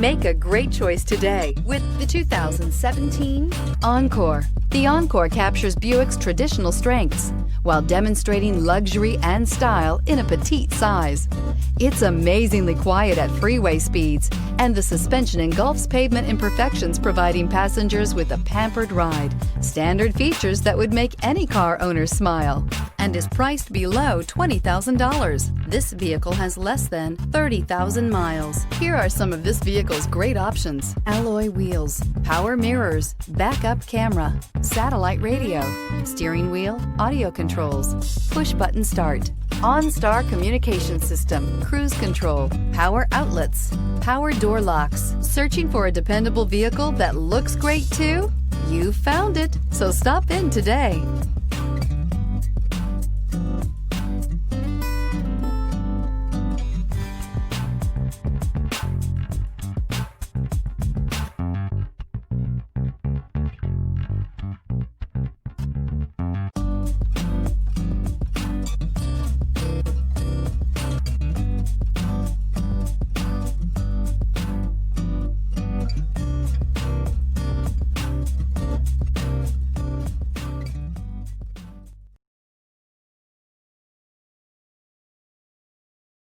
Make a great choice today with the 2017 Encore. The Encore captures Buick's traditional strengths while demonstrating luxury and style in a petite size. It's amazingly quiet at freeway speeds, and the suspension engulfs pavement imperfections, providing passengers with a pampered ride. Standard features that would make any car owner smile, and is priced below $20,000. This vehicle has less than 30,000 miles. Here are some of this vehicle's great options: alloy wheels, power mirrors, backup camera, satellite radio, steering wheel audio controls, push button start, OnStar Communication System, cruise control, power outlets, power door locks. Searching for a dependable vehicle that looks great too? You found it, so stop in today.